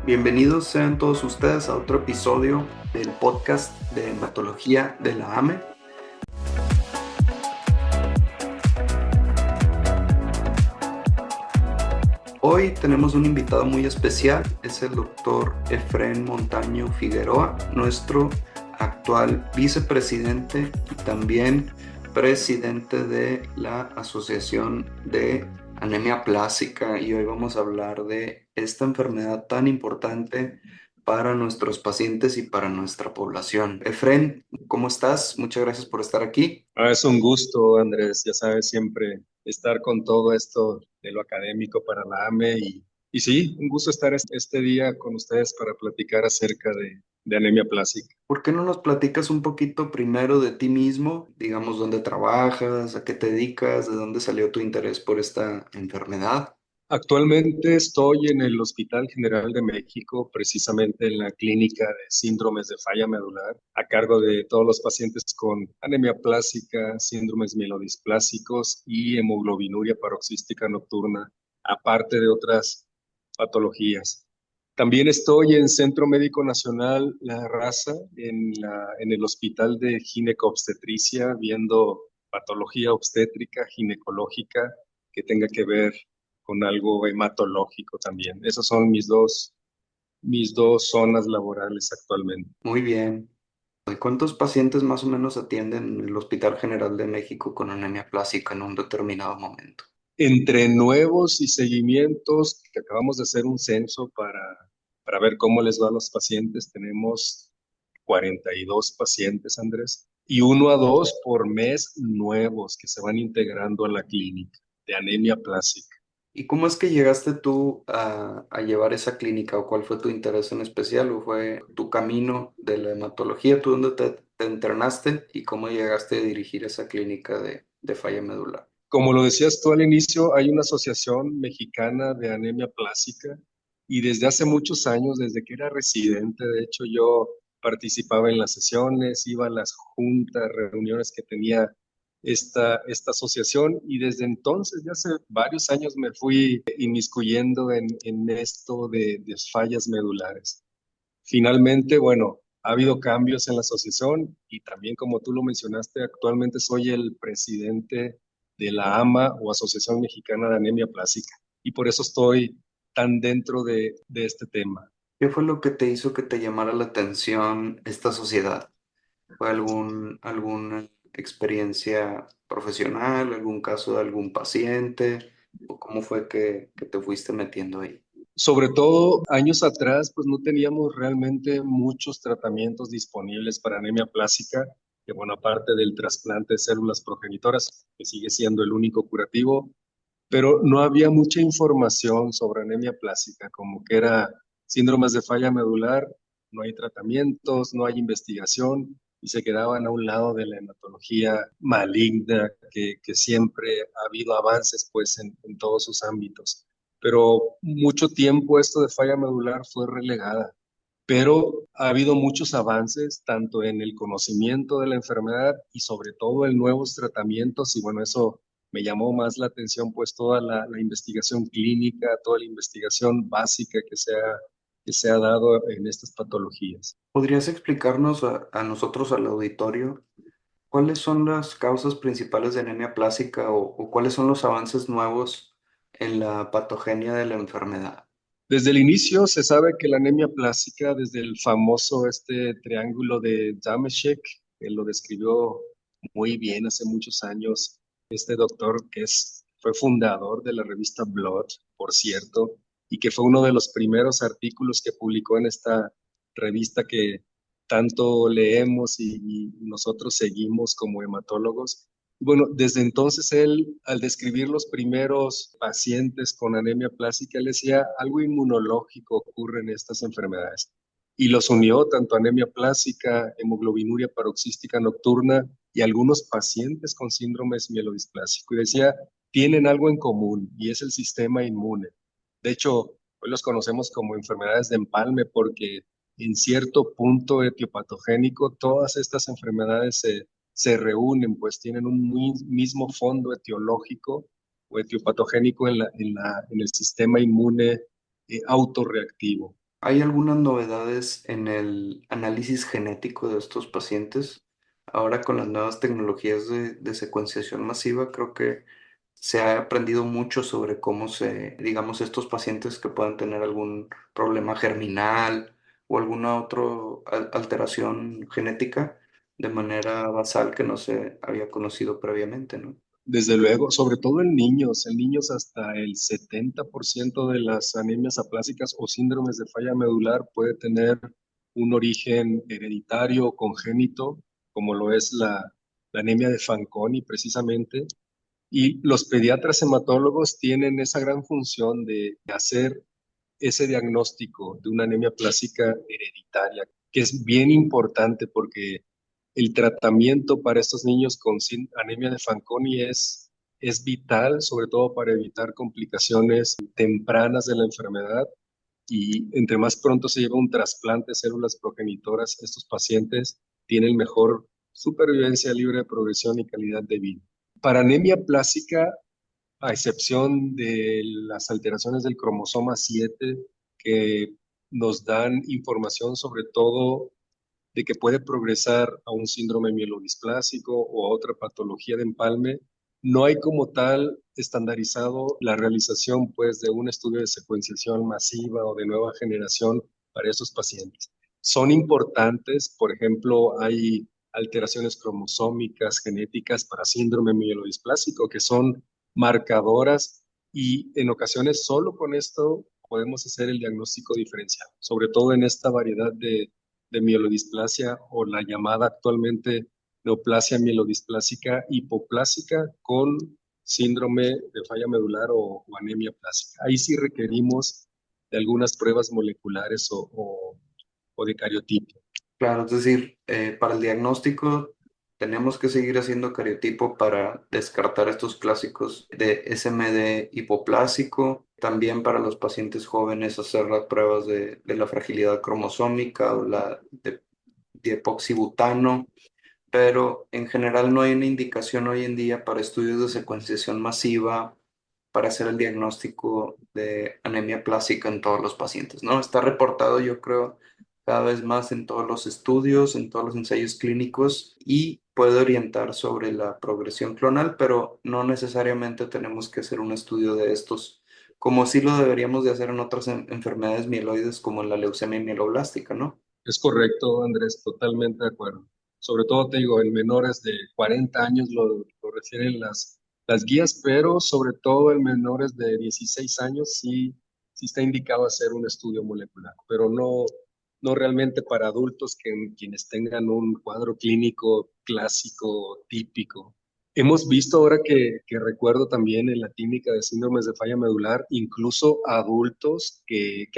Bienvenidos sean todos ustedes a otro episodio del podcast de hematología de la AME. Hoy tenemos un invitado muy especial, es el doctor Efrén Montaño Figueroa, nuestro actual vicepresidente y también presidente de la Asociación de Anemia Plástica, y hoy vamos a hablar de esta enfermedad tan importante para nuestros pacientes y para nuestra población. Efrén, ¿cómo estás? Muchas gracias por estar aquí. Es un gusto, Andrés, ya sabes, siempre estar con todo esto de lo académico para la AME y sí, un gusto estar este día con ustedes para platicar acerca de anemia plástica. ¿Por qué no nos platicas un poquito primero de ti mismo? Digamos, dónde trabajas, a qué te dedicas, de dónde salió tu interés por esta enfermedad. Actualmente estoy en el Hospital General de México, precisamente en la clínica de síndromes de falla medular, a cargo de todos los pacientes con anemia plástica, síndromes mielodisplásicos y hemoglobinuria paroxística nocturna, aparte de otras patologías. También estoy en Centro Médico Nacional La Raza, en el Hospital de Ginecobstetricia, viendo patología obstétrica, ginecológica, que tenga que ver con algo hematológico también. Esas son mis dos zonas laborales actualmente. Muy bien. ¿Y cuántos pacientes más o menos atienden en el Hospital General de México con anemia plástica en un determinado momento? Entre nuevos y seguimientos, que acabamos de hacer un censo para ver cómo les va a los pacientes, tenemos 42 pacientes, Andrés, y 1 a 2 por mes nuevos que se van integrando a la clínica de anemia plástica. ¿Y cómo es que llegaste tú a llevar esa clínica, o cuál fue tu interés en especial, o fue tu camino de la hematología? ¿Tú dónde te internaste y cómo llegaste a dirigir esa clínica de falla medular? Como lo decías tú al inicio, hay una asociación mexicana de anemia plástica y desde hace muchos años, desde que era residente, de hecho yo participaba en las sesiones, iba a las juntas, reuniones que tenía esta asociación y desde entonces, ya hace varios años, me fui inmiscuyendo en esto de fallas medulares. Finalmente, bueno, ha habido cambios en la asociación y también, como tú lo mencionaste, actualmente soy el presidente de la AMA o Asociación Mexicana de Anemia Plástica y por eso estoy tan dentro de este tema. ¿Qué fue lo que te hizo que te llamara la atención esta sociedad? ¿Fue alguna experiencia profesional, algún caso de algún paciente? ¿O cómo fue que te fuiste metiendo ahí? Sobre todo, años atrás, pues no teníamos realmente muchos tratamientos disponibles para anemia plástica, que bueno, aparte del trasplante de células progenitoras, que sigue siendo el único curativo, pero no había mucha información sobre anemia plástica, como que era síndromes de falla medular, no hay tratamientos, no hay investigación y se quedaban a un lado de la hematología maligna, que siempre ha habido avances pues en todos sus ámbitos. Pero mucho tiempo esto de falla medular fue relegada, pero ha habido muchos avances tanto en el conocimiento de la enfermedad y sobre todo en nuevos tratamientos y bueno, eso me llamó más la atención, pues toda la investigación clínica, toda la investigación básica que se ha dado en estas patologías. ¿Podrías explicarnos a nosotros, al auditorio, cuáles son las causas principales de anemia plástica, o cuáles son los avances nuevos en la patogenia de la enfermedad? Desde el inicio se sabe que la anemia plástica, desde el famoso este triángulo de Dameshek, que lo describió muy bien hace muchos años, este doctor fue fundador de la revista Blood, por cierto, y que fue uno de los primeros artículos que publicó en esta revista que tanto leemos y nosotros seguimos como hematólogos. Bueno, desde entonces él, al describir los primeros pacientes con anemia plástica, él decía algo inmunológico ocurre en estas enfermedades. Y los unió tanto anemia plástica, hemoglobinuria paroxística nocturna y algunos pacientes con síndromes mielodisplásico. Y decía, tienen algo en común y es el sistema inmune. De hecho, hoy los conocemos como enfermedades de empalme porque en cierto punto etiopatogénico todas estas enfermedades se reúnen, pues tienen un mismo fondo etiológico o etiopatogénico en el sistema inmune autorreactivo. ¿Hay algunas novedades en el análisis genético de estos pacientes? Ahora con las nuevas tecnologías de secuenciación masiva, creo que se ha aprendido mucho sobre cómo digamos, estos pacientes que puedan tener algún problema germinal o alguna otra alteración genética de manera basal que no se había conocido previamente, ¿no? Desde luego, sobre todo en niños hasta el 70% de las anemias aplásicas o síndromes de falla medular puede tener un origen hereditario o congénito, como lo es la anemia de Fanconi precisamente. Y los pediatras hematólogos tienen esa gran función de hacer ese diagnóstico de una anemia plástica hereditaria, que es bien importante porque el tratamiento para estos niños con anemia de Fanconi es vital, sobre todo para evitar complicaciones tempranas de la enfermedad. Y entre más pronto se lleva un trasplante de células progenitoras, estos pacientes tienen mejor supervivencia libre de progresión y calidad de vida. Para anemia plástica, a excepción de las alteraciones del cromosoma 7, que nos dan información sobre todo de que puede progresar a un síndrome mielodisplásico o a otra patología de empalme, no hay como tal estandarizado la realización pues de un estudio de secuenciación masiva o de nueva generación para estos pacientes. Son importantes, por ejemplo, hay alteraciones cromosómicas, genéticas para síndrome mielodisplásico que son marcadoras y en ocasiones solo con esto podemos hacer el diagnóstico diferencial, sobre todo en esta variedad de mielodisplasia o la llamada actualmente neoplasia mielodisplásica hipoplásica con síndrome de falla medular o anemia plástica. Ahí sí requerimos de algunas pruebas moleculares o de cariotipo. Claro, es decir, para el diagnóstico tenemos que seguir haciendo cariotipo para descartar estos clásicos de SMD hipoplásico. También para los pacientes jóvenes hacer las pruebas de la fragilidad cromosómica o la de epoxibutano, pero en general no hay una indicación hoy en día para estudios de secuenciación masiva para hacer el diagnóstico de anemia plástica en todos los pacientes, ¿no? Está reportado, yo creo, cada vez más en todos los estudios, en todos los ensayos clínicos y puede orientar sobre la progresión clonal, pero no necesariamente tenemos que hacer un estudio de estos, como sí lo deberíamos de hacer en otras enfermedades mieloides como en la leucemia mieloblástica, ¿no? Es correcto, Andrés, totalmente de acuerdo. Sobre todo, te digo, en menores de 40 años lo refieren las guías, pero sobre todo en menores de 16 años sí está indicado hacer un estudio molecular, pero no realmente para adultos quienes tengan un cuadro clínico clásico, típico. Hemos visto ahora que recuerdo también en la clínica de síndromes de falla medular, incluso adultos que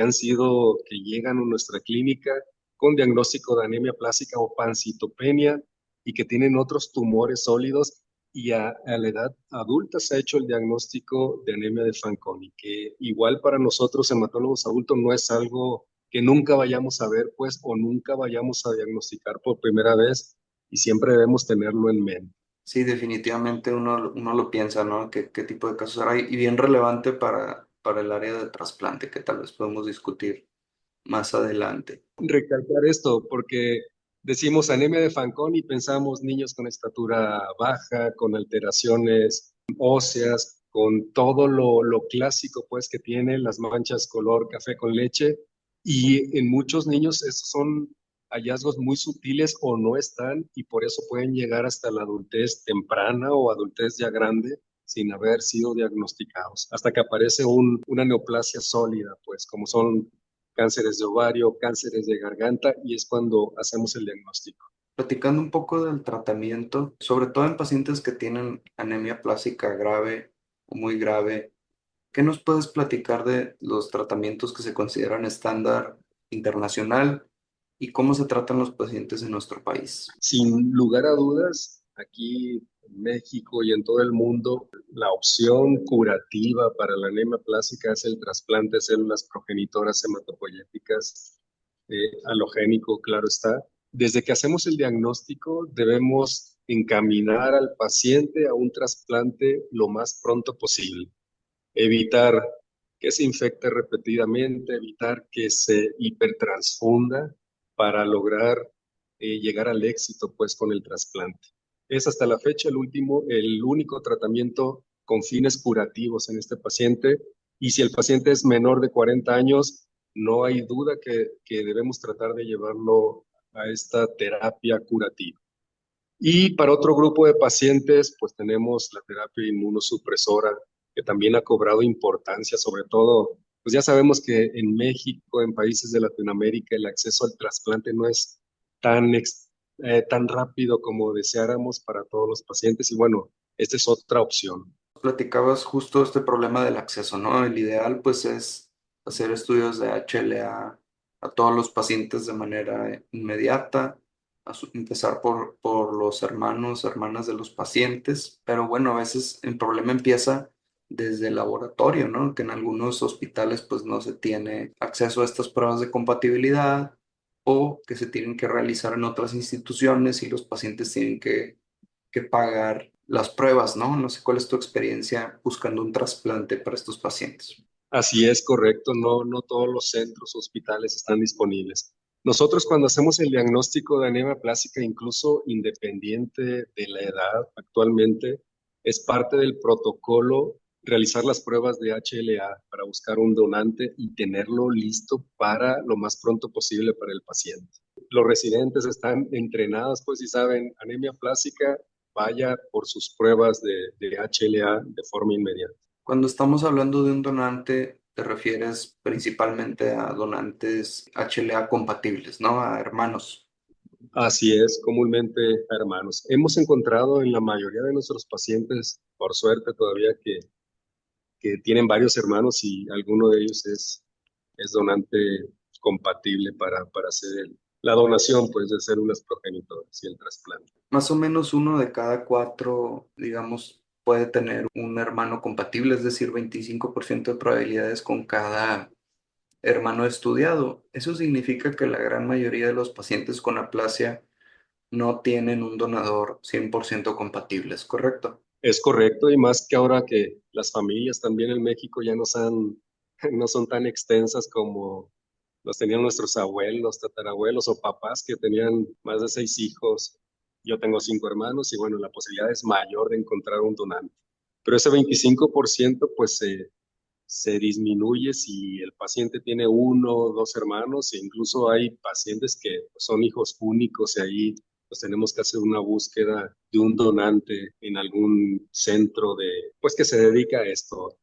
llegan a nuestra clínica con diagnóstico de anemia plástica o pancitopenia y que tienen otros tumores sólidos y a la edad adulta se ha hecho el diagnóstico de anemia de Fanconi, que igual para nosotros hematólogos adultos no es algo que nunca vayamos a ver pues o nunca vayamos a diagnosticar por primera vez y siempre debemos tenerlo en mente. Sí, definitivamente uno lo piensa, ¿no? ¿Qué tipo de casos hay? Y bien relevante para el área de trasplante, que tal vez podemos discutir más adelante. Recalcar esto porque decimos anemia de Fanconi y pensamos niños con estatura baja, con alteraciones óseas, con todo lo clásico pues que tiene las manchas color café con leche y en muchos niños esos son hallazgos muy sutiles o no están y por eso pueden llegar hasta la adultez temprana o adultez ya grande sin haber sido diagnosticados, hasta que aparece una neoplasia sólida, pues como son cánceres de ovario, cánceres de garganta y es cuando hacemos el diagnóstico. Platicando un poco del tratamiento, sobre todo en pacientes que tienen anemia plástica grave o muy grave, ¿qué nos puedes platicar de los tratamientos que se consideran estándar internacional y cómo se tratan los pacientes en nuestro país? Sin lugar a dudas, aquí en México y en todo el mundo, la opción curativa para la anemia plástica es el trasplante de células progenitoras hematopoyéticas halogénico, claro está. Desde que hacemos el diagnóstico, debemos encaminar al paciente a un trasplante lo más pronto posible. Evitar que se infecte repetidamente, evitar que se hipertransfunda para lograr llegar al éxito pues con el trasplante. Es hasta la fecha el único tratamiento con fines curativos en este paciente, y si el paciente es menor de 40 años, no hay duda que debemos tratar de llevarlo a esta terapia curativa. Y para otro grupo de pacientes, pues tenemos la terapia inmunosupresora, que también ha cobrado importancia, sobre todo, pues ya sabemos que en México, en países de Latinoamérica, el acceso al trasplante no es tan rápido como deseáramos para todos los pacientes. Y bueno, esta es otra opción. Platicabas justo este problema del acceso, ¿no? El ideal pues es hacer estudios de HLA a todos los pacientes de manera inmediata, empezar por los hermanos, hermanas de los pacientes, pero bueno, a veces el problema empieza desde el laboratorio, ¿no? Que en algunos hospitales pues no se tiene acceso a estas pruebas de compatibilidad o que se tienen que realizar en otras instituciones y los pacientes tienen que pagar las pruebas, ¿no? No sé cuál es tu experiencia buscando un trasplante para estos pacientes. Así es, correcto, no todos los centros, hospitales están disponibles. Nosotros cuando hacemos el diagnóstico de anemia plástica, incluso independiente de la edad actualmente, es parte del protocolo realizar las pruebas de HLA para buscar un donante y tenerlo listo para lo más pronto posible para el paciente. Los residentes están entrenados, pues si saben, anemia plástica, vaya por sus pruebas de HLA de forma inmediata. Cuando estamos hablando de un donante, te refieres principalmente a donantes HLA compatibles, ¿no? A hermanos. Así es, comúnmente, hermanos. Hemos encontrado en la mayoría de nuestros pacientes, por suerte todavía, que tienen varios hermanos y alguno de ellos es donante compatible para hacer la donación pues, de células progenitoras y el trasplante. Más o menos uno de cada cuatro, digamos, puede tener un hermano compatible, es decir, 25% de probabilidades con cada hermano estudiado. Eso significa que la gran mayoría de los pacientes con aplasia no tienen un donador 100% compatible, ¿es correcto? Es correcto, y más que ahora que las familias también en México ya no son tan extensas como los tenían nuestros abuelos, tatarabuelos o papás que tenían más de 6 hijos. Yo tengo 5 hermanos y bueno, la posibilidad es mayor de encontrar un donante. Pero ese 25% pues se disminuye si el paciente tiene 1 o 2 hermanos, e incluso hay pacientes que son hijos únicos y ahí pues tenemos que hacer una búsqueda de un donante en algún centro pues que se dedica a esto,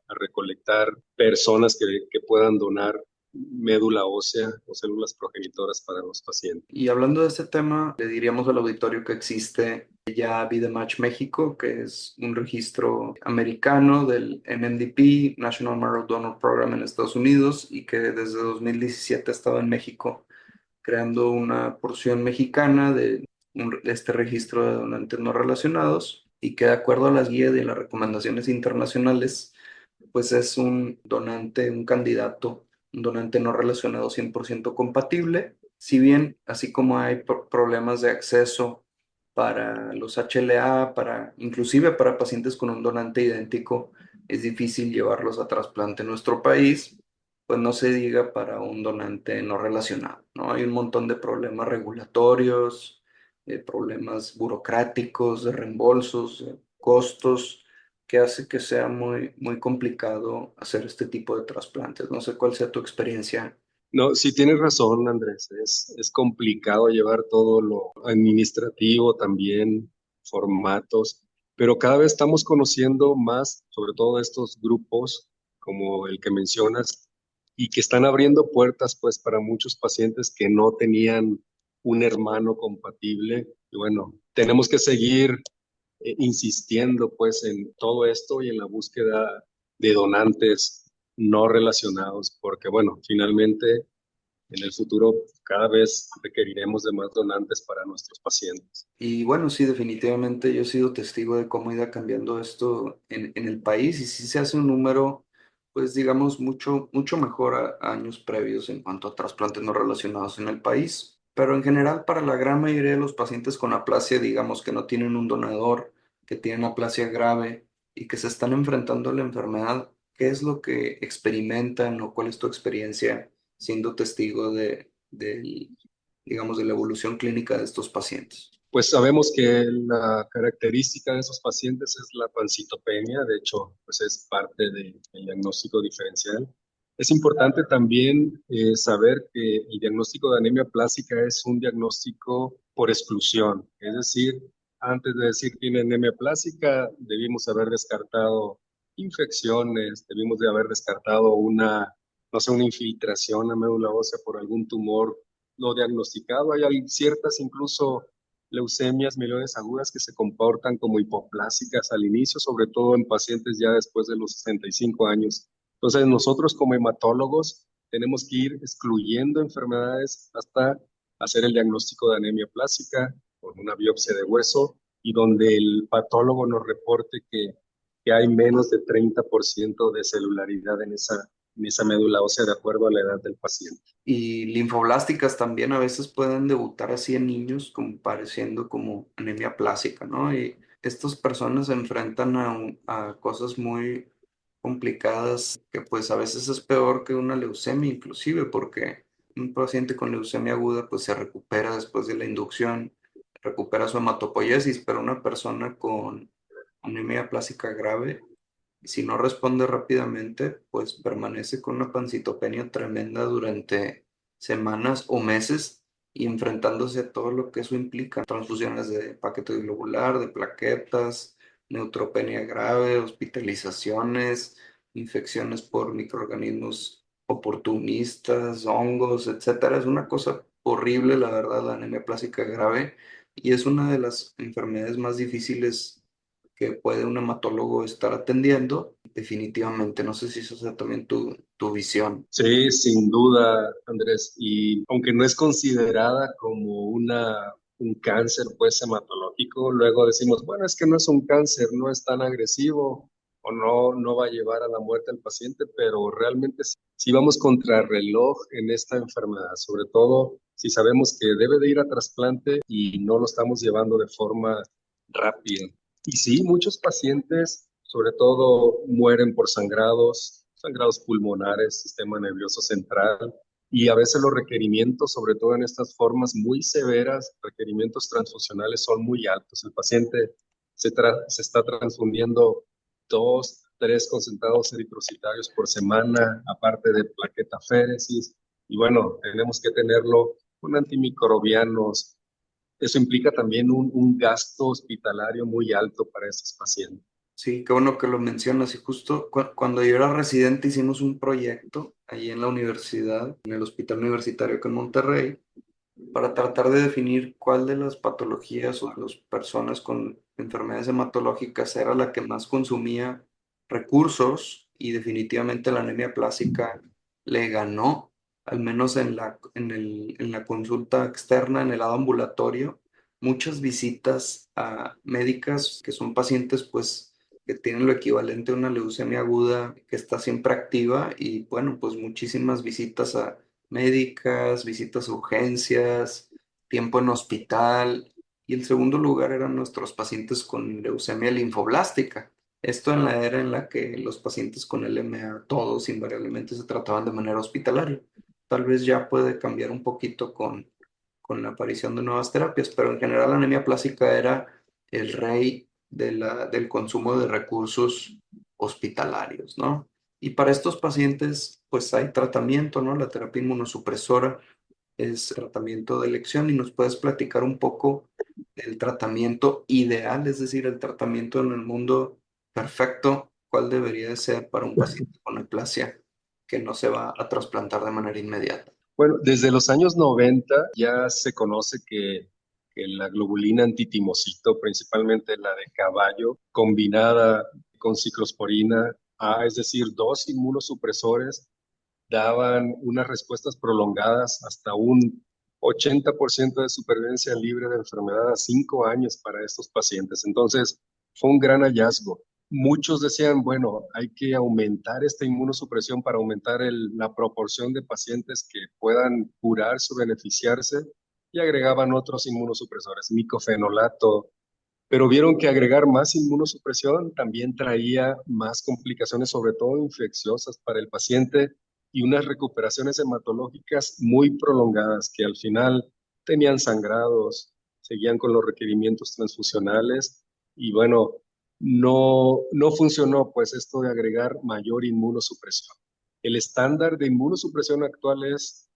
a recolectar personas que puedan donar médula ósea o células progenitoras para los pacientes. Y hablando de este tema, le diríamos al auditorio que existe ya VideMatch México, que es un registro americano del NMDP, National Marrow Donor Program en Estados Unidos, y que desde 2017 ha estado en México creando una porción mexicana de este registro de donantes no relacionados y que de acuerdo a las guías y las recomendaciones internacionales, pues es un donante, un candidato, un donante no relacionado 100% compatible. Si bien, así como hay problemas de acceso para los HLA, inclusive para pacientes con un donante idéntico, es difícil llevarlos a trasplante en nuestro país, pues no se diga para un donante no relacionado, ¿no? Hay un montón de problemas regulatorios, problemas burocráticos, de reembolsos, de costos, que hace que sea muy, muy complicado hacer este tipo de trasplantes. No sé cuál sea tu experiencia. No, sí tienes razón, Andrés. Es complicado llevar todo lo administrativo también, formatos, pero cada vez estamos conociendo más, sobre todo estos grupos como el que mencionas, y que están abriendo puertas pues para muchos pacientes que no tenían un hermano compatible. Y bueno, tenemos que seguir insistiendo pues en todo esto y en la búsqueda de donantes no relacionados, porque bueno, finalmente en el futuro cada vez requeriremos de más donantes para nuestros pacientes. Y bueno, sí, definitivamente yo he sido testigo de cómo ha ido cambiando esto en el país y sí se hace un número, pues digamos, mucho, mucho mejor a años previos en cuanto a trasplantes no relacionados en el país. Pero en general, para la gran mayoría de los pacientes con aplasia, digamos que no tienen un donador, que tienen aplasia grave y que se están enfrentando a la enfermedad, ¿Qué es lo que experimentan o cuál es tu experiencia siendo testigo digamos, de la evolución clínica de estos pacientes? Pues sabemos que la característica de esos pacientes es la pancitopenia, de hecho, pues es parte del diagnóstico diferencial. Es importante también saber que el diagnóstico de anemia plástica es un diagnóstico por exclusión, es decir, antes de decir tiene anemia plástica, debimos haber descartado infecciones, debimos de haber descartado no sé, una infiltración a médula ósea por algún tumor no diagnosticado. Hay ciertas incluso leucemias mieloides agudas que se comportan como hipoplásicas al inicio, sobre todo en pacientes ya después de los 65 años. Entonces, nosotros como hematólogos tenemos que ir excluyendo enfermedades hasta hacer el diagnóstico de anemia plástica con una biopsia de hueso y donde el patólogo nos reporte que hay menos de 30% de celularidad en esa médula ósea de acuerdo a la edad del paciente. Y linfoblásticas también a veces pueden debutar así en niños como pareciendo como anemia plástica, ¿no? Y estas personas se enfrentan a cosas muy complicadas que pues a veces es peor que una leucemia inclusive porque un paciente con leucemia aguda pues se recupera después de la inducción, recupera su hematopoiesis, pero una persona con anemia plástica grave si no responde rápidamente, pues permanece con una pancitopenia tremenda durante semanas o meses y enfrentándose a todo lo que eso implica. Transfusiones de paquete globular, de plaquetas, neutropenia grave, hospitalizaciones, infecciones por microorganismos oportunistas, hongos, etcétera. Es una cosa horrible, la verdad, la anemia plástica grave y es una de las enfermedades más difíciles que puede un hematólogo estar atendiendo. Definitivamente, no sé si eso sea también tu visión. Sí, sin duda, Andrés. Y aunque no es considerada como un cáncer pues hematológico, luego decimos, bueno, es que no es un cáncer, no es tan agresivo o no va a llevar a la muerte al paciente, pero realmente sí vamos contra reloj en esta enfermedad, sobre todo si sabemos que debe de ir a trasplante y no lo estamos llevando de forma rápida. Y sí, muchos pacientes, sobre todo, mueren por sangrados pulmonares, sistema nervioso central, y a veces los requerimientos, sobre todo en estas formas muy severas, requerimientos transfusionales son muy altos. El paciente se está transfundiendo 2, 3 concentrados eritrocitarios por semana, aparte de plaquetaféresis, y bueno, tenemos que tenerlo con antimicrobianos. Eso implica también un gasto hospitalario muy alto para estos pacientes. Sí, qué bueno que lo mencionas. Y justo cuando yo era residente hicimos un proyecto ahí en la universidad, en el hospital universitario que en Monterrey, para tratar de definir cuál de las patologías o de las personas con enfermedades hematológicas era la que más consumía recursos y definitivamente la anemia plástica le ganó, al menos en la consulta externa, en el lado ambulatorio, muchas visitas a médicas que son pacientes pues que tienen lo equivalente a una leucemia aguda que está siempre activa y bueno, pues muchísimas visitas a médicas, visitas a urgencias, tiempo en hospital. Y el segundo lugar eran nuestros pacientes con leucemia linfoblástica. Esto en la era en la que los pacientes con LMA, todos invariablemente se trataban de manera hospitalaria. Tal vez ya puede cambiar un poquito con la aparición de nuevas terapias, pero en general la anemia plástica era el rey del consumo de recursos hospitalarios, ¿no? Y para estos pacientes, pues hay tratamiento, ¿no? La terapia inmunosupresora es tratamiento de elección y nos puedes platicar un poco del tratamiento ideal, es decir, el tratamiento en el mundo perfecto, cuál debería de ser para un paciente con neoplasia que no se va a trasplantar de manera inmediata. Bueno, desde los años 90 ya se conoce que la globulina antitimocito, principalmente la de caballo, combinada con ciclosporina A, es decir, dos inmunosupresores, daban unas respuestas prolongadas hasta un 80% de supervivencia libre de enfermedad a 5 años para estos pacientes. Entonces, fue un gran hallazgo. Muchos decían, bueno, hay que aumentar esta inmunosupresión para aumentar la proporción de pacientes que puedan curarse o beneficiarse y agregaban otros inmunosupresores, micofenolato, pero vieron que agregar más inmunosupresión también traía más complicaciones, sobre todo infecciosas para el paciente y unas recuperaciones hematológicas muy prolongadas que al final tenían sangrados, seguían con los requerimientos transfusionales y bueno, no funcionó pues esto de agregar mayor inmunosupresión. El estándar de inmunosupresión actual es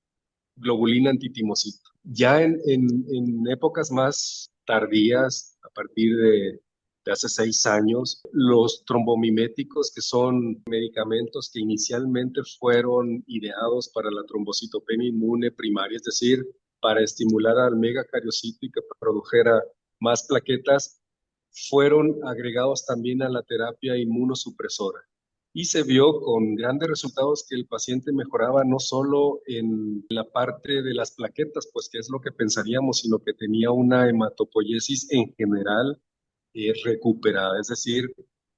globulina antitimocito. Ya en épocas más tardías, a partir de hace 6 años, los trombomiméticos, que son medicamentos que inicialmente fueron ideados para la trombocitopenia inmune primaria, es decir, para estimular al megacariocito y que produjera más plaquetas, fueron agregados también a la terapia inmunosupresora y se vio con grandes resultados que el paciente mejoraba no solo en la parte de las plaquetas, pues que es lo que pensaríamos, sino que tenía una hematopoiesis en general recuperada, es decir,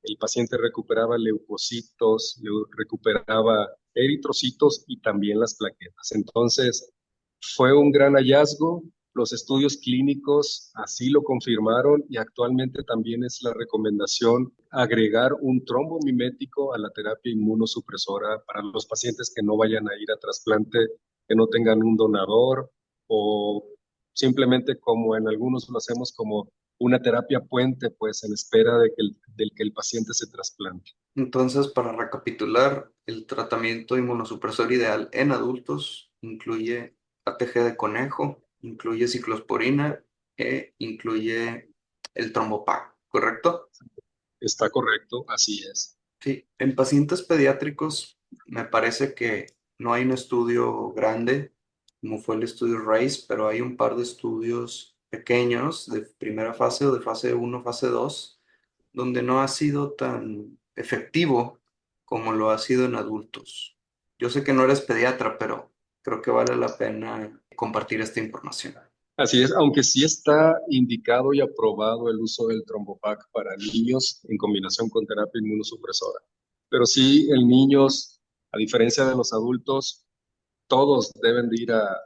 el paciente recuperaba leucocitos, recuperaba eritrocitos y también las plaquetas. Entonces, fue un gran hallazgo. Los estudios clínicos así lo confirmaron y actualmente también es la recomendación agregar un trombomimético a la terapia inmunosupresora para los pacientes que no vayan a ir a trasplante, que no tengan un donador o simplemente como en algunos lo hacemos como una terapia puente, pues en espera del que el paciente se trasplante. Entonces, para recapitular, el tratamiento inmunosupresor ideal en adultos incluye ATG de conejo, incluye ciclosporina e incluye el trombopac, ¿correcto? Está correcto, así es. Sí, en pacientes pediátricos me parece que no hay un estudio grande como fue el estudio RACE, pero hay un par de estudios pequeños de primera fase o de fase uno, fase 2, donde no ha sido tan efectivo como lo ha sido en adultos. Yo sé que no eres pediatra, pero creo que vale la pena compartir esta información. Así es, aunque sí está indicado y aprobado el uso del trombopac para niños en combinación con terapia inmunosupresora. Pero sí, en niños, a diferencia de los adultos, todos deben de ir a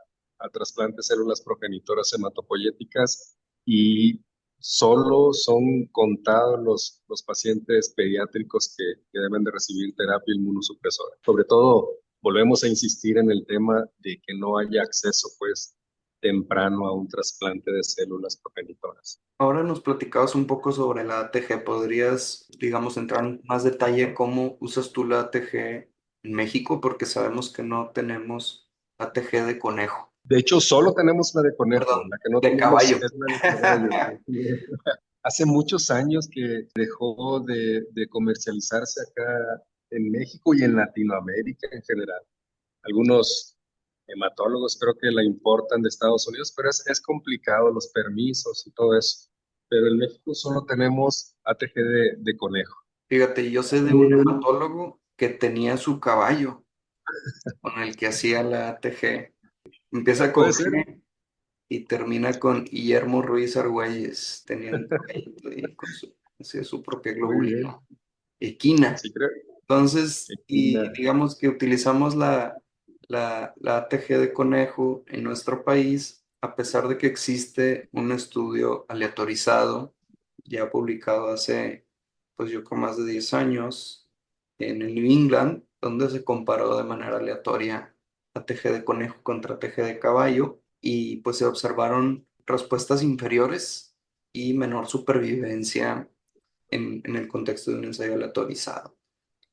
trasplante de células progenitoras hematopoyéticas y solo son contados los pacientes pediátricos que deben de recibir terapia inmunosupresora. Sobre todo, volvemos a insistir en el tema de que no haya acceso, pues, temprano a un trasplante de células progenitoras. Ahora nos platicabas un poco sobre la ATG. ¿Podrías, digamos, entrar en más detalle cómo usas tú la ATG en México? Porque sabemos que no tenemos ATG de conejo. De hecho, solo tenemos la de conejo, Perdón, la que no de tenemos caballo. es la de caballo. Hace muchos años que dejó de comercializarse acá en México y en Latinoamérica en general. Algunos hematólogos creo que la importan de Estados Unidos, pero es complicado los permisos y todo eso. Pero en México solo tenemos ATG de conejo. Fíjate, yo sé de un Mm, hematólogo que tenía su caballo con el que hacía la ATG. Empieza con Puede ser. G y termina con Guillermo Ruiz Argüelles. Tenía un caballito ahí con su, hacía su propia Muy bien. globulina. Equina. Sí, creo. Entonces, y Equina. digamos que utilizamos la ATG de conejo en nuestro país, a pesar de que existe un estudio aleatorizado, ya publicado hace, pues yo con más de 10 años, en el New England, donde se comparó de manera aleatoria ATG de conejo contra ATG de caballo, y pues se observaron respuestas inferiores y menor supervivencia en el contexto de un ensayo aleatorizado.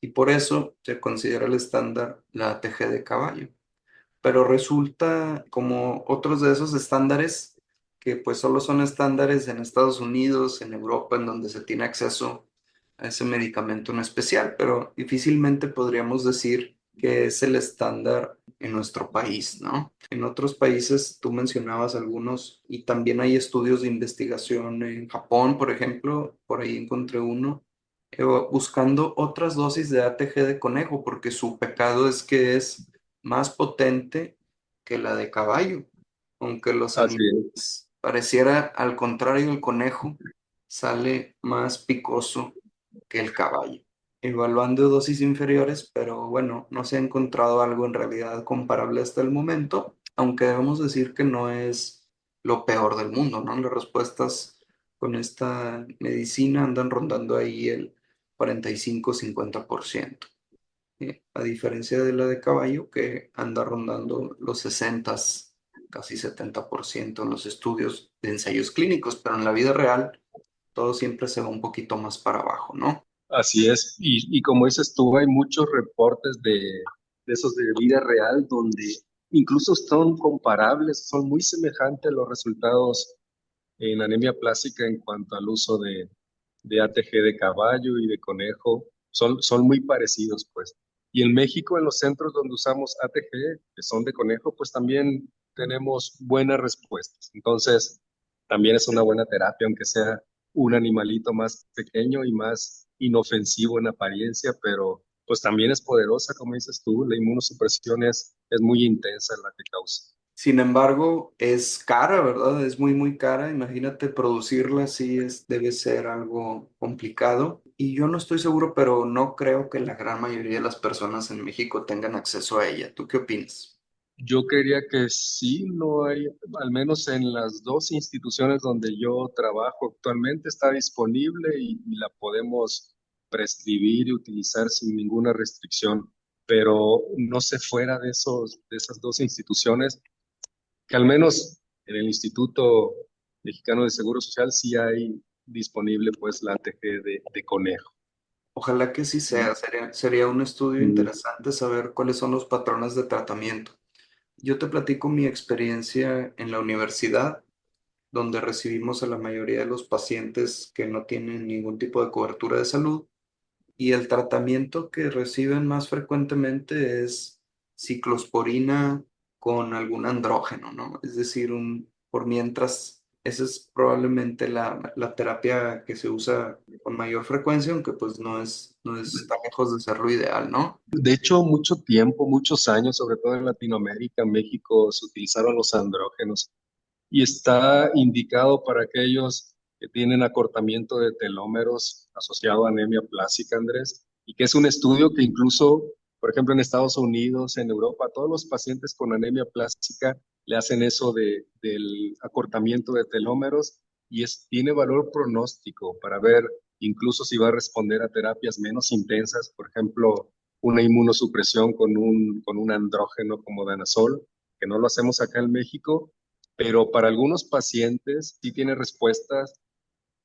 Y por eso se considera el estándar la ATG de caballo. Pero resulta como otros de esos estándares que pues solo son estándares en Estados Unidos, en Europa, en donde se tiene acceso a ese medicamento en especial, pero difícilmente podríamos decir que es el estándar en nuestro país, ¿no? En otros países, tú mencionabas algunos, y también hay estudios de investigación en Japón, por ejemplo, por ahí encontré uno, buscando otras dosis de ATG de conejo, porque su pecado es que es más potente que la de caballo, aunque los Así es. animales pareciera al contrario, el conejo sale más picoso que el caballo. Evaluando dosis inferiores, pero bueno, no se ha encontrado algo en realidad comparable hasta el momento, aunque debemos decir que no es lo peor del mundo, ¿no? Las respuestas con esta medicina andan rondando ahí el 45-50%. A diferencia de la de caballo, que anda rondando los 60, casi 70% en los estudios de ensayos clínicos, pero en la vida real todo siempre se va un poquito más para abajo, ¿no? Así es, y como dices tú, hay muchos reportes de esos de vida real donde incluso son comparables, son muy semejantes los resultados en anemia plástica en cuanto al uso de ATG de caballo y de conejo, son muy parecidos, pues. Y en México, en los centros donde usamos ATG, que son de conejo, pues también tenemos buenas respuestas. Entonces, también es una buena terapia, aunque sea un animalito más pequeño y más inofensivo en apariencia, pero pues también es poderosa, como dices tú, la inmunosupresión es muy intensa la que causa. Sin embargo, es cara, ¿verdad? Es muy, muy cara. Imagínate producirla, sí debe ser algo complicado. Y yo no estoy seguro, pero no creo que la gran mayoría de las personas en México tengan acceso a ella. ¿Tú qué opinas? Yo creería que sí, no hay, al menos en las dos instituciones donde yo trabajo actualmente está disponible y la podemos prescribir y utilizar sin ninguna restricción, pero no sé fuera de esas dos instituciones, que al menos en el Instituto Mexicano de Seguro Social sí hay disponible pues la ATG de conejo. Ojalá que sí sea. Sería un estudio Mm. interesante saber cuáles son los patrones de tratamiento. Yo te platico mi experiencia en la universidad, donde recibimos a la mayoría de los pacientes que no tienen ningún tipo de cobertura de salud. Y el tratamiento que reciben más frecuentemente es ciclosporina con algún andrógeno, ¿no? Es decir, por mientras, esa es probablemente la terapia que se usa con mayor frecuencia, aunque pues no está lejos de ser lo ideal, ¿no? De hecho, mucho tiempo, muchos años, sobre todo en Latinoamérica, en México, se utilizaron los andrógenos y está indicado para aquellos que tienen acortamiento de telómeros asociado a anemia plástica, Andrés, y que es un estudio que incluso, por ejemplo, en Estados Unidos, en Europa, a todos los pacientes con anemia plástica le hacen eso del acortamiento de telómeros y tiene valor pronóstico para ver incluso si va a responder a terapias menos intensas, por ejemplo, una inmunosupresión con un andrógeno como danazol, que no lo hacemos acá en México, pero para algunos pacientes sí tiene respuestas,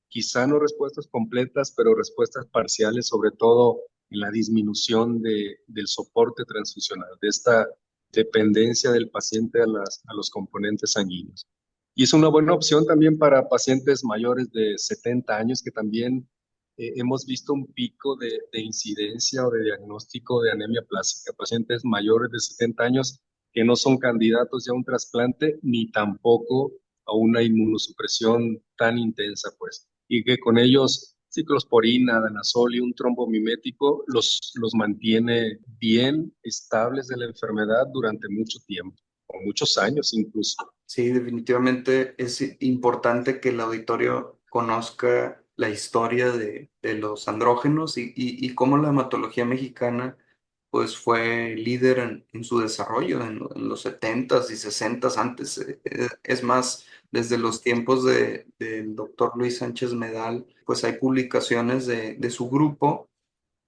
quizá no respuestas completas, pero respuestas parciales, sobre todo en la disminución del soporte transfusional, de esta dependencia del paciente a los componentes sanguíneos. Y es una buena opción también para pacientes mayores de 70 años que también hemos visto un pico de incidencia o de diagnóstico de anemia plástica, pacientes mayores de 70 años que no son candidatos ya a un trasplante ni tampoco a una inmunosupresión tan intensa, pues, y que con ellos ciclosporina, danazol y un trombomimético los mantiene bien estables de la enfermedad durante mucho tiempo, o muchos años incluso. Sí, definitivamente es importante que el auditorio conozca la historia de los andrógenos y cómo la hematología mexicana pues fue líder en su desarrollo en los 70s y 60s antes. Es más, desde los tiempos del doctor Luis Sánchez Medal, pues hay publicaciones de su grupo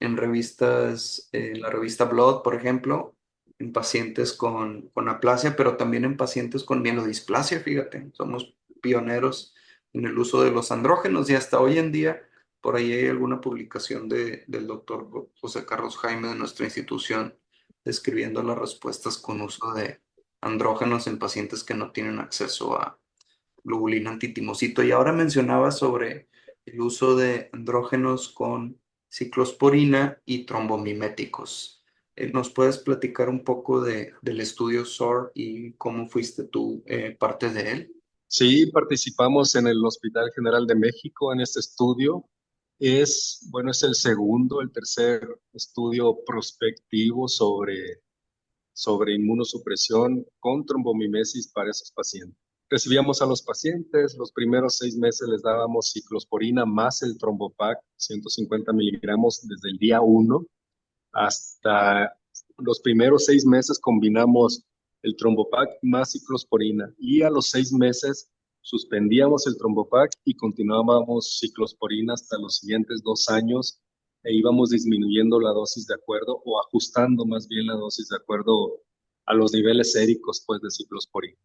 en revistas, en la revista Blood, por ejemplo, en pacientes con aplasia, pero también en pacientes con mielodisplasia, fíjate, somos pioneros en el uso de los andrógenos y hasta hoy en día, por ahí hay alguna publicación del doctor José Carlos Jaime de nuestra institución describiendo las respuestas con uso de andrógenos en pacientes que no tienen acceso a globulina antitimocito. Y ahora mencionaba sobre el uso de andrógenos con ciclosporina y trombomiméticos. ¿Nos puedes platicar un poco del estudio SOAR y cómo fuiste tú parte de él? Sí, participamos en el Hospital General de México en este estudio. Bueno, es el segundo, el tercer estudio prospectivo sobre inmunosupresión con trombomimesis para esos pacientes. Recibíamos a los pacientes, los primeros 6 meses les dábamos ciclosporina más el trombopac, 150 miligramos desde el día 1 hasta los primeros 6 meses combinamos el trombopac más ciclosporina y a los 6 meses suspendíamos el Trombopac y continuábamos ciclosporina hasta los siguientes 2 años e íbamos disminuyendo la dosis de acuerdo o ajustando más bien la dosis de acuerdo a los niveles séricos pues, de ciclosporina.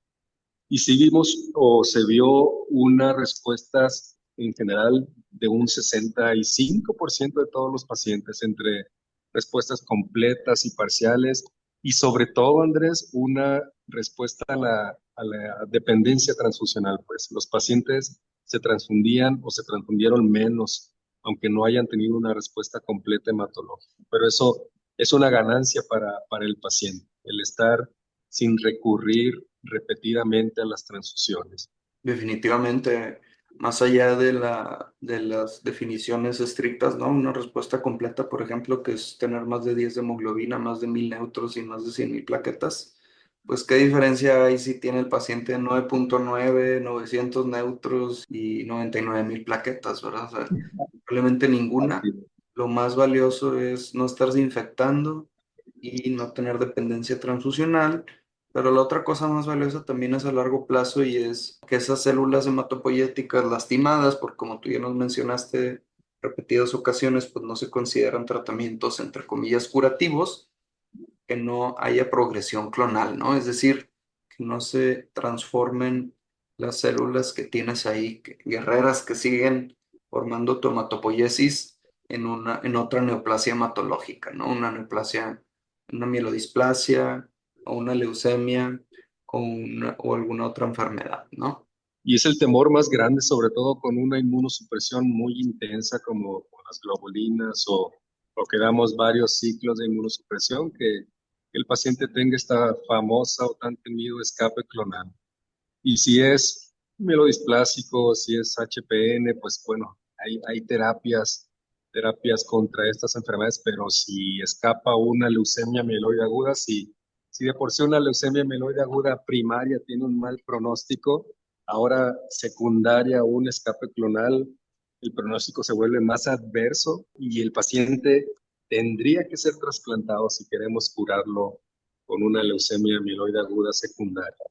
Y sí vimos o se vio unas respuestas en general de un 65% de todos los pacientes entre respuestas completas y parciales y sobre todo, Andrés, una respuesta a la dependencia transfusional. Pues los pacientes se transfundían o se transfundieron menos, aunque no hayan tenido una respuesta completa hematológica. Pero eso es una ganancia para el paciente, el estar sin recurrir repetidamente a las transfusiones. Definitivamente, más allá de las definiciones estrictas, ¿no? Una respuesta completa, por ejemplo, que es tener más de 10 de hemoglobina, más de 1000 neutros y más de 100,000 plaquetas, pues qué diferencia hay si tiene el paciente 9,9, 900 neutros y 99,000 plaquetas, ¿verdad? O sea, probablemente ninguna. Así, Lo más valioso es no estarse infectando y no tener dependencia transfusional. Pero la otra cosa más valiosa también es a largo plazo y es que esas células hematopoyéticas lastimadas, por como tú ya nos mencionaste repetidas ocasiones, pues no se consideran tratamientos entre comillas curativos, que no haya progresión clonal, ¿no? Es decir, que no se transformen las células que tienes ahí, guerreras que siguen formando tu hematopoiesis en otra neoplasia hematológica, ¿no? Una neoplasia, una mielodisplasia o una leucemia o alguna otra enfermedad, ¿no? y es el temor más grande, sobre todo con una inmunosupresión muy intensa como con las globulinas o que damos varios ciclos de inmunosupresión, que el paciente tenga esta famosa o tan temido escape clonal. Y si es mielodisplásico, si es HPN, pues bueno, hay terapias contra estas enfermedades, pero si escapa una leucemia mieloide aguda, si de por sí una leucemia mieloide aguda primaria tiene un mal pronóstico, ahora secundaria un escape clonal, el pronóstico se vuelve más adverso y el paciente tendría que ser trasplantado si queremos curarlo con una leucemia mieloide aguda secundaria.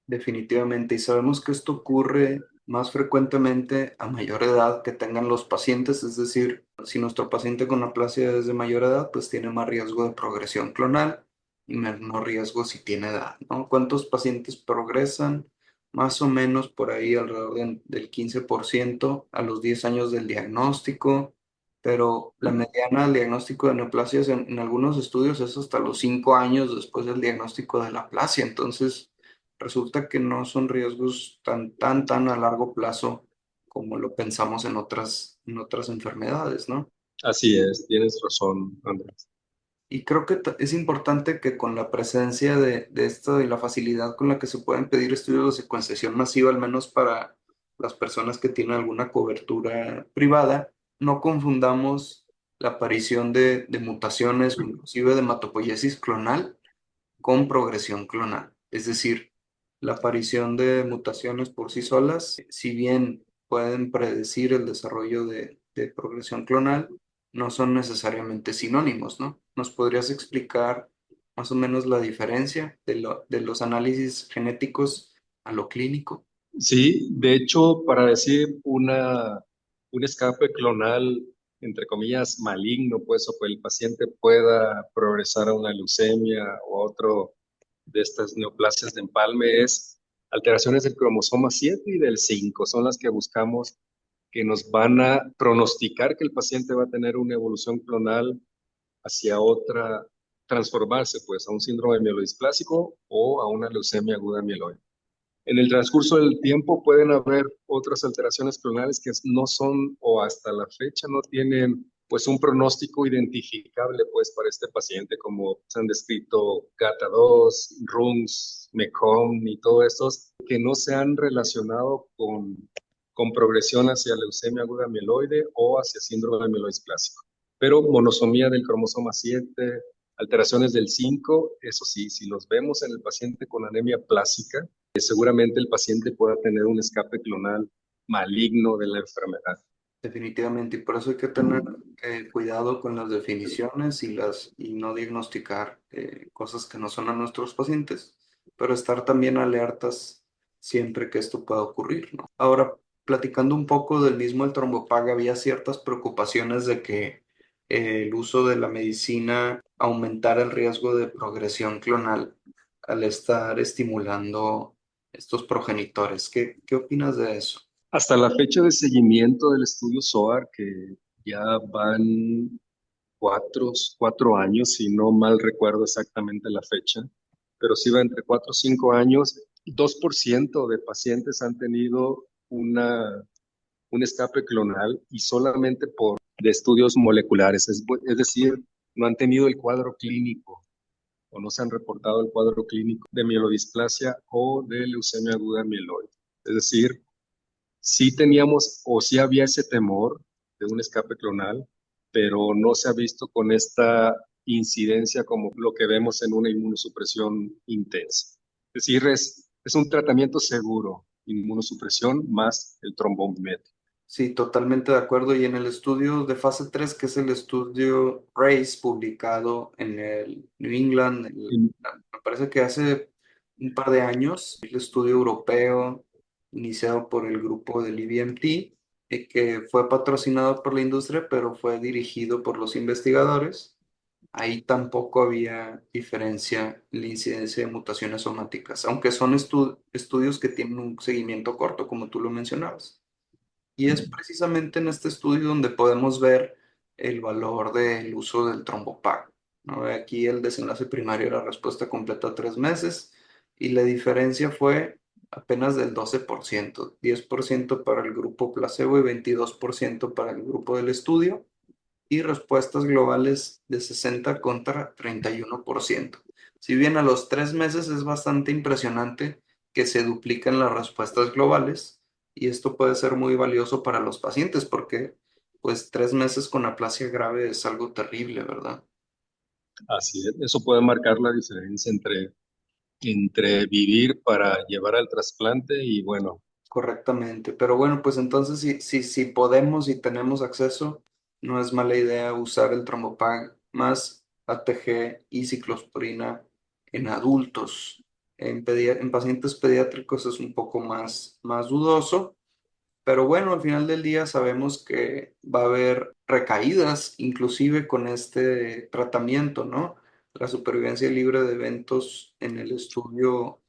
Definitivamente, y sabemos que esto ocurre más frecuentemente a mayor edad que tengan los pacientes, es decir, si nuestro paciente con aplasia es de mayor edad, pues tiene más riesgo de progresión clonal y menor riesgo si tiene edad, ¿no? ¿Cuántos pacientes progresan? Más o menos por ahí alrededor del 15% a los 10 años del diagnóstico, pero la mediana del diagnóstico de neoplasias en algunos estudios es hasta los 5 años después del diagnóstico de la aplasia, entonces resulta que no son riesgos tan a largo plazo como lo pensamos en otras enfermedades, ¿no? Así es, tienes razón, Andrés. Y creo que es importante que con la presencia de esto y la facilidad con la que se pueden pedir estudios de secuenciación masiva, al menos para las personas que tienen alguna cobertura privada, no confundamos la aparición de mutaciones o inclusive de hematopoiesis clonal con progresión clonal. Es decir, la aparición de mutaciones por sí solas, si bien pueden predecir el desarrollo de progresión clonal, no son necesariamente sinónimos, ¿no? ¿Nos podrías explicar más o menos la diferencia de los análisis genéticos a lo clínico? Sí, de hecho, para decir un escape clonal, entre comillas, maligno, pues, o que el paciente pueda progresar a una leucemia o otro de estas neoplasias de empalme, es alteraciones del cromosoma 7 y del 5, son las que buscamos que nos van a pronosticar que el paciente va a tener una evolución clonal hacia otra, transformarse, pues, a un síndrome mielodisplásico o a una leucemia aguda mieloide. En el transcurso del tiempo pueden haber otras alteraciones clonales que no son o hasta la fecha no tienen pues un pronóstico identificable pues para este paciente como se han descrito GATA2, RUNX, MECOM y todos estos que no se han relacionado con progresión hacia leucemia aguda mieloide o hacia síndrome mieloisplásico. Pero monosomía del cromosoma 7, alteraciones del 5, eso sí, si los vemos en el paciente con anemia plásica, seguramente el paciente pueda tener un escape clonal maligno de la enfermedad. Definitivamente, y por eso hay que tener cuidado con las definiciones y no diagnosticar cosas que no son a nuestros pacientes, pero estar también alertas siempre que esto pueda ocurrir, ¿no? Ahora, platicando un poco del mismo el trombopag, había ciertas preocupaciones de que el uso de la medicina aumentara el riesgo de progresión clonal al estar estimulando estos progenitores. ¿Qué opinas de eso? Hasta la fecha de seguimiento del estudio SOAR, que ya van 4 años, si no mal recuerdo exactamente la fecha, pero sí va entre 4 o 5 años, 2% de pacientes han tenido un escape clonal y solamente de estudios moleculares, es decir, no han tenido el cuadro clínico o no se han reportado el cuadro clínico de mielodisplasia o de leucemia aguda mieloide. Es decir, sí teníamos o sí había ese temor de un escape clonal, pero no se ha visto con esta incidencia como lo que vemos en una inmunosupresión intensa. Es decir, es un tratamiento seguro, inmunosupresión más el trombomimético. Sí, totalmente de acuerdo. Y en el estudio de fase 3, que es el estudio RACE, publicado en el New England, me parece que hace un par de años, el estudio europeo iniciado por el grupo del IBMT, que fue patrocinado por la industria, pero fue dirigido por los investigadores. Ahí tampoco había diferencia en la incidencia de mutaciones somáticas, aunque son estudios que tienen un seguimiento corto, como tú lo mencionabas. Y es precisamente en este estudio donde podemos ver el valor del uso del trombopag, ¿no? Aquí el desenlace primario era respuesta completa a 3 meses y la diferencia fue apenas del 12%, 10% para el grupo placebo y 22% para el grupo del estudio, y respuestas globales de 60 contra 31%. Si bien a los 3 meses es bastante impresionante que se duplican las respuestas globales, y esto puede ser muy valioso para los pacientes porque pues 3 meses con aplasia grave es algo terrible, ¿verdad? Así es, eso puede marcar la diferencia entre vivir para llevar al trasplante y bueno, Correctamente. Pero bueno, pues entonces si podemos y tenemos acceso, no es mala idea usar el Trombopag más ATG y ciclosporina en adultos. En pacientes pediátricos es un poco más dudoso, pero bueno, al final del día sabemos que va a haber recaídas, inclusive con este tratamiento, ¿no? La supervivencia libre de eventos en el estudio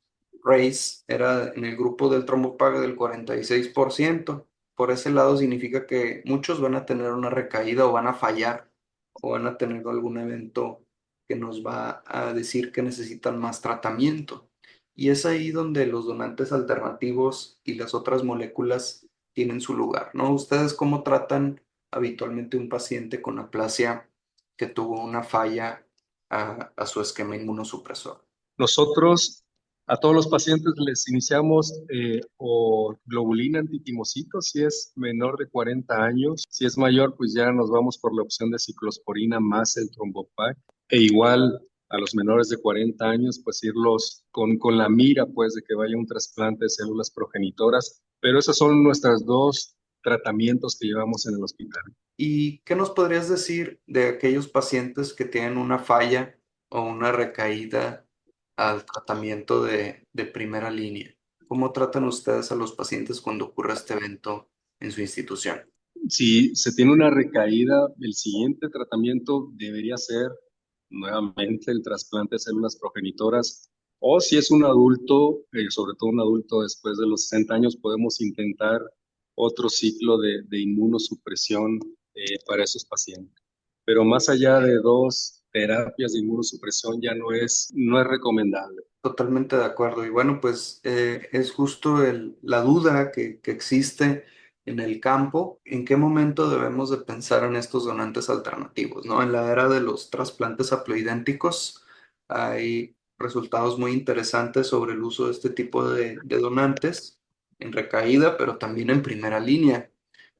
RACE era en el grupo del trombopag del 46%. Por ese lado significa que muchos van a tener una recaída o van a fallar o van a tener algún evento que nos va a decir que necesitan más tratamiento. Y es ahí donde los donantes alternativos y las otras moléculas tienen su lugar, ¿no? ¿Ustedes cómo tratan habitualmente un paciente con aplasia que tuvo una falla a su esquema inmunosupresor? nosotros a todos los pacientes les iniciamos o globulina antitimocito si es menor de 40 años. Si es mayor, pues ya nos vamos por la opción de ciclosporina más el trombopag. E igual a los menores de 40 años, pues irlos con la mira, pues, de que vaya un trasplante de células progenitoras. Pero esos son nuestros dos tratamientos que llevamos en el hospital. ¿Y qué nos podrías decir de aquellos pacientes que tienen una falla o una recaída al tratamiento de primera línea? ¿Cómo tratan ustedes a los pacientes cuando ocurre este evento en su institución? Si se tiene una recaída, el siguiente tratamiento debería ser nuevamente el trasplante de células progenitoras. O si es un adulto, sobre todo un adulto después de los 60 años, podemos intentar otro ciclo de inmunosupresión para esos pacientes. Pero más allá de 2 terapias de inmunosupresión ya no es recomendable. Totalmente de acuerdo. Y bueno, pues es justo la duda que existe en el campo, en qué momento debemos de pensar en estos donantes alternativos, ¿no? En la era de los trasplantes haploidénticos hay resultados muy interesantes sobre el uso de este tipo de donantes en recaída, pero también en primera línea.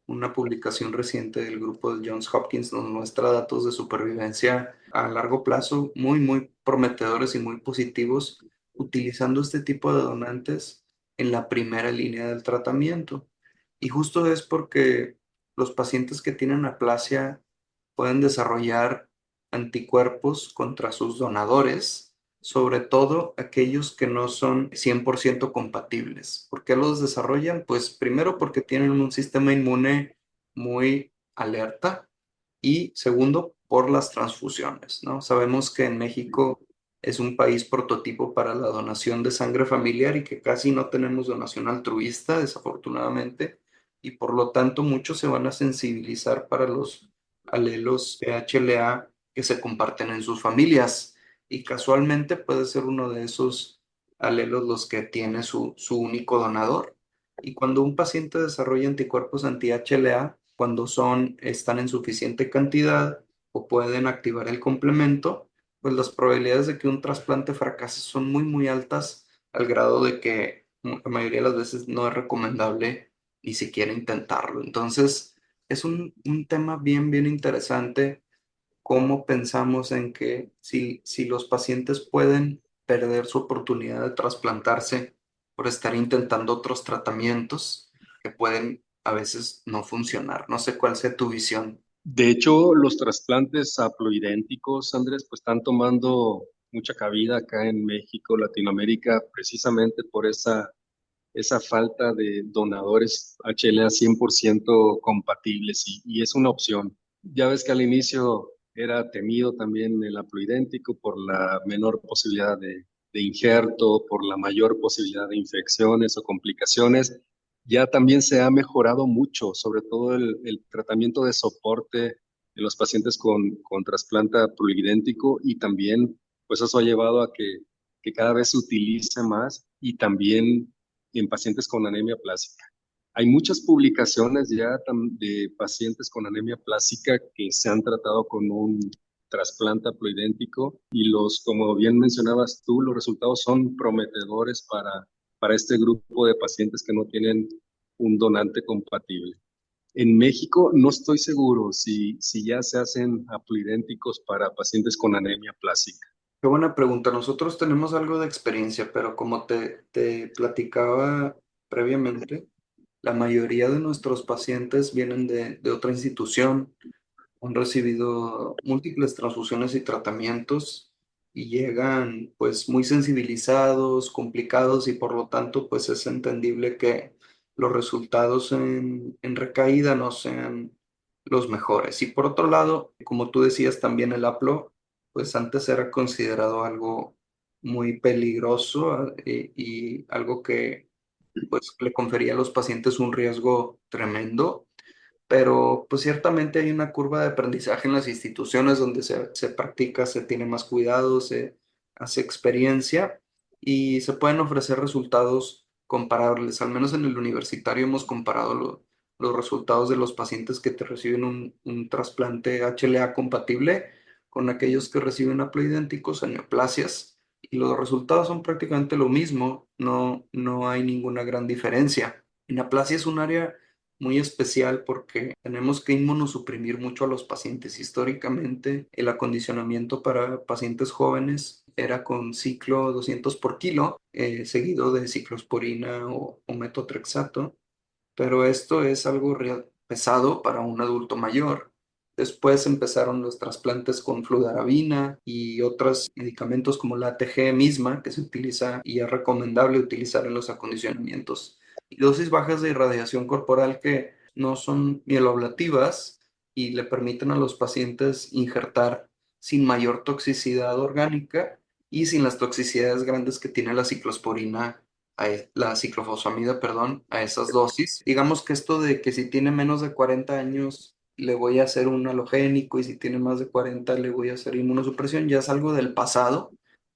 Una publicación reciente del grupo de Johns Hopkins nos muestra datos de supervivencia a largo plazo muy prometedores y muy positivos utilizando este tipo de donantes en la primera línea del tratamiento. Y justo es porque los pacientes que tienen aplasia pueden desarrollar anticuerpos contra sus donadores sobre todo aquellos que no son 100% compatibles. ¿Por qué los desarrollan? Pues primero porque tienen un sistema inmune muy alerta y segundo por las transfusiones, ¿no? Sabemos que en México es un país prototipo para la donación de sangre familiar y que casi no tenemos donación altruista, desafortunadamente, y por lo tanto muchos se van a sensibilizar para los alelos HLA que se comparten en sus familias y casualmente puede ser uno de esos alelos los que tiene su único donador. Y cuando un paciente desarrolla anticuerpos anti-HLA, cuando están en suficiente cantidad o pueden activar el complemento, pues las probabilidades de que un trasplante fracase son muy, muy altas al grado de que la mayoría de las veces no es recomendable ni siquiera intentarlo. Entonces, es un tema bien, bien interesante cómo pensamos en que si los pacientes pueden perder su oportunidad de trasplantarse por estar intentando otros tratamientos que pueden a veces no funcionar. No sé cuál sea tu visión. De hecho, los trasplantes haploidénticos, Andrés, pues están tomando mucha cabida acá en México, Latinoamérica, precisamente por esa falta de donadores HLA 100% compatibles y es una opción. Ya ves que al inicio era temido también el haploidéntico por la menor posibilidad de injerto, por la mayor posibilidad de infecciones o complicaciones. Ya también se ha mejorado mucho, sobre todo el tratamiento de soporte en los pacientes con trasplante haploidéntico y también pues eso ha llevado a que cada vez se utilice más y también en pacientes con anemia plástica. Hay muchas publicaciones ya de pacientes con anemia plástica que se han tratado con un trasplante haploidéntico y como bien mencionabas tú, los resultados son prometedores para este grupo de pacientes que no tienen un donante compatible. En México no estoy seguro si ya se hacen haploidénticos para pacientes con anemia plástica. Qué buena pregunta. Nosotros tenemos algo de experiencia, pero como te platicaba previamente, la mayoría de nuestros pacientes vienen de otra institución, han recibido múltiples transfusiones y tratamientos y llegan pues muy sensibilizados, complicados y por lo tanto pues es entendible que los resultados en recaída no sean los mejores. Y por otro lado, como tú decías también el APLO, pues antes era considerado algo muy peligroso y algo que pues le confería a los pacientes un riesgo tremendo, pero pues ciertamente hay una curva de aprendizaje en las instituciones donde se practica, se tiene más cuidado, se hace experiencia y se pueden ofrecer resultados comparables. Al menos en el universitario hemos comparado los resultados de los pacientes que te reciben un trasplante HLA compatible con aquellos que reciben haploidénticos en neoplasias y los resultados son prácticamente lo mismo, no hay ninguna gran diferencia. En aplasia es un área muy especial porque tenemos que inmunosuprimir mucho a los pacientes. Históricamente, el acondicionamiento para pacientes jóvenes era con ciclo 200 por kilo, seguido de ciclosporina o metotrexato, pero esto es algo pesado para un adulto mayor. Después empezaron los trasplantes con fludarabina y otros medicamentos como la ATG misma, que se utiliza y es recomendable utilizar en los acondicionamientos. Y dosis bajas de irradiación corporal que no son mieloablativas y le permiten a los pacientes injertar sin mayor toxicidad orgánica y sin las toxicidades grandes que tiene la ciclosporina la ciclofosfamida, perdón, a esas dosis. Digamos que esto de que si tiene menos de 40 años le voy a hacer un halogénico y si tiene más de 40 le voy a hacer inmunosupresión, ya es algo del pasado.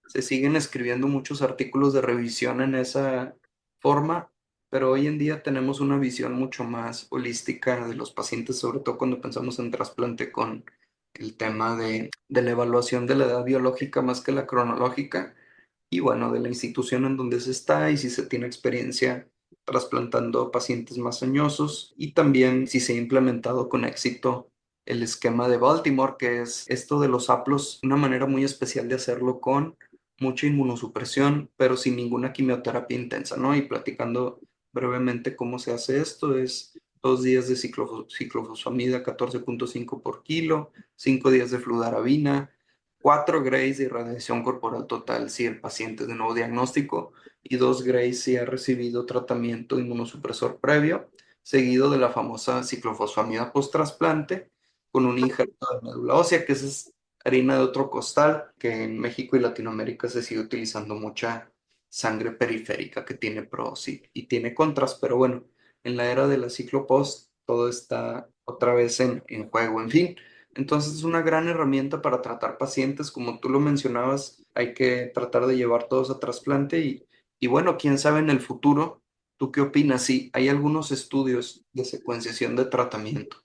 Se siguen escribiendo muchos artículos de revisión en esa forma, pero hoy en día tenemos una visión mucho más holística de los pacientes, sobre todo cuando pensamos en trasplante con el tema de la evaluación de la edad biológica más que la cronológica y bueno, de la institución en donde se está y si se tiene experiencia trasplantando pacientes más añosos y también si se ha implementado con éxito el esquema de Baltimore, que es esto de los haplos, una manera muy especial de hacerlo con mucha inmunosupresión, pero sin ninguna quimioterapia intensa, ¿no? Y platicando brevemente cómo se hace esto, es 2 días de ciclofosfamida 14,5 por kilo, 5 días de fludarabina, 4 grays de irradiación corporal total si el paciente es de nuevo diagnóstico y 2 grays si ha recibido tratamiento inmunosupresor previo, seguido de la famosa ciclofosfamida post-trasplante con un injerto de médula ósea, que esa es harina de otro costal, que en México y Latinoamérica se sigue utilizando mucha sangre periférica que tiene pros y tiene contras, pero bueno, en la era de la ciclopost todo está otra vez en juego, en fin. Entonces es una gran herramienta para tratar pacientes, como tú lo mencionabas, hay que tratar de llevar todos a trasplante y bueno, quién sabe en el futuro, ¿tú qué opinas? Sí, hay algunos estudios de secuenciación de tratamiento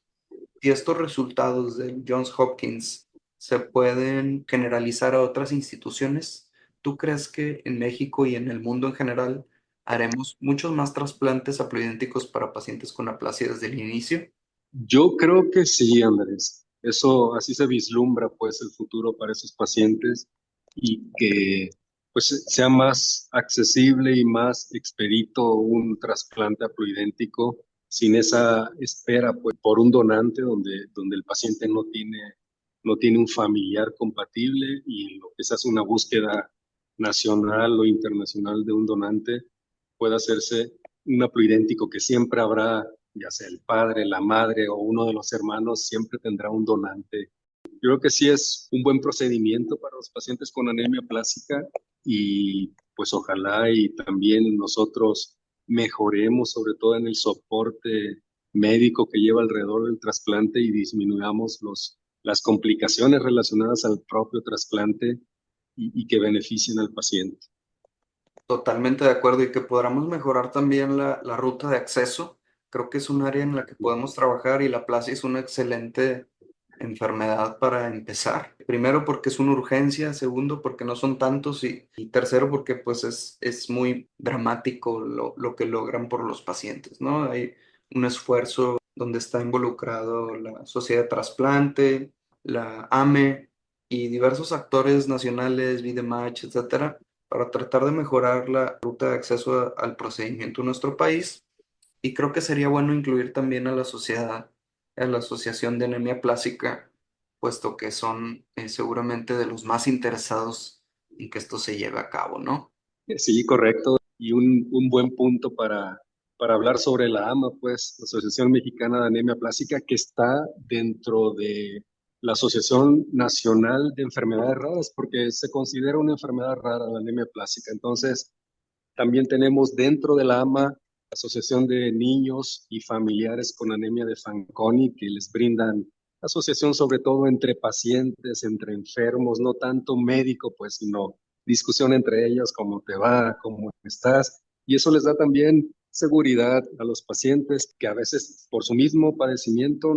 y estos resultados del Johns Hopkins se pueden generalizar a otras instituciones. ¿Tú crees que en México y en el mundo en general haremos muchos más trasplantes haploidénticos para pacientes con aplasia desde el inicio? Yo creo que sí, Andrés. Eso así se vislumbra pues el futuro para esos pacientes y que pues sea más accesible y más expedito un trasplante haploidéntico sin esa espera pues por un donante donde el paciente no tiene un familiar compatible y en lo que se hace una búsqueda nacional o internacional de un donante puede hacerse un haploidéntico que siempre habrá, ya sea el padre, la madre o uno de los hermanos, siempre tendrá un donante. Yo creo que sí es un buen procedimiento para los pacientes con anemia plástica y pues ojalá y también nosotros mejoremos sobre todo en el soporte médico que lleva alrededor del trasplante y disminuyamos las complicaciones relacionadas al propio trasplante y que beneficien al paciente. Totalmente de acuerdo y que podamos mejorar también la ruta de acceso. Creo que es un área en la que podemos trabajar y la aplasia es una excelente enfermedad para empezar. Primero porque es una urgencia, segundo porque no son tantos y tercero porque pues es muy dramático lo que logran por los pacientes, ¿no? Hay un esfuerzo donde está involucrado la Sociedad de Trasplante, la AME y diversos actores nacionales, Vidematch, etcétera, para tratar de mejorar la ruta de acceso al procedimiento en nuestro país. Y creo que sería bueno incluir también a la sociedad, a la Asociación de Anemia Plástica, puesto que son seguramente de los más interesados en que esto se lleve a cabo, ¿no? Sí, correcto. Y un buen punto para hablar sobre la AMA, pues, la Asociación Mexicana de Anemia Plástica, que está dentro de la Asociación Nacional de Enfermedades Raras, porque se considera una enfermedad rara la anemia plástica. Entonces, también tenemos dentro de la AMA la Asociación de Niños y Familiares con Anemia de Fanconi, que les brindan asociación sobre todo entre pacientes, entre enfermos, no tanto médico, pues, sino discusión entre ellos, cómo te va, cómo estás. Y eso les da también seguridad a los pacientes que a veces por su mismo padecimiento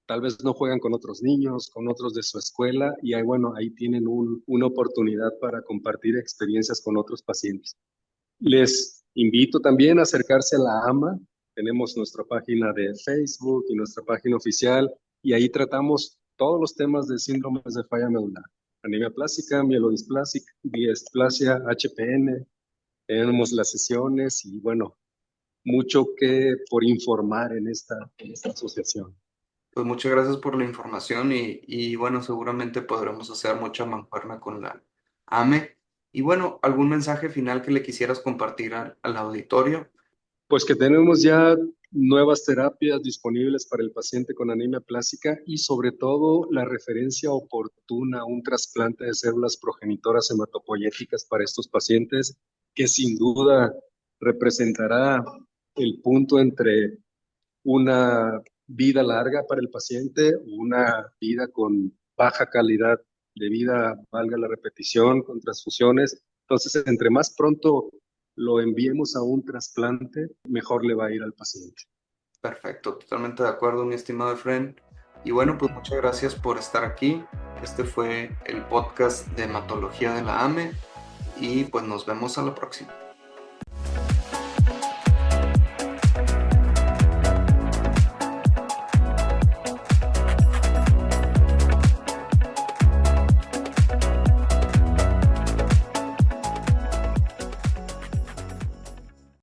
tal vez no juegan con otros niños, con otros de su escuela y ahí, bueno, ahí tienen una oportunidad para compartir experiencias con otros pacientes. Les invito también a acercarse a la AMA. Tenemos nuestra página de Facebook y nuestra página oficial y ahí tratamos todos los temas de síndromes de falla medular. Anemia plástica, displasia, HPN. Tenemos las sesiones y bueno, mucho que por informar en esta asociación. Pues muchas gracias por la información y bueno, seguramente podremos hacer mucha mancuerna con la AME. Y bueno, ¿algún mensaje final que le quisieras compartir al auditorio? Pues que tenemos ya nuevas terapias disponibles para el paciente con anemia plástica y sobre todo la referencia oportuna a un trasplante de células progenitoras hematopoyéticas para estos pacientes, que sin duda representará el punto entre una vida larga para el paciente, una vida con baja calidad de vida, valga la repetición, con transfusiones. Entonces, entre más pronto lo enviemos a un trasplante, mejor le va a ir al paciente. Perfecto, totalmente de acuerdo, mi estimado Efren. Y bueno, pues muchas gracias por estar aquí. Este fue el podcast de hematología de la AME y pues nos vemos a la próxima.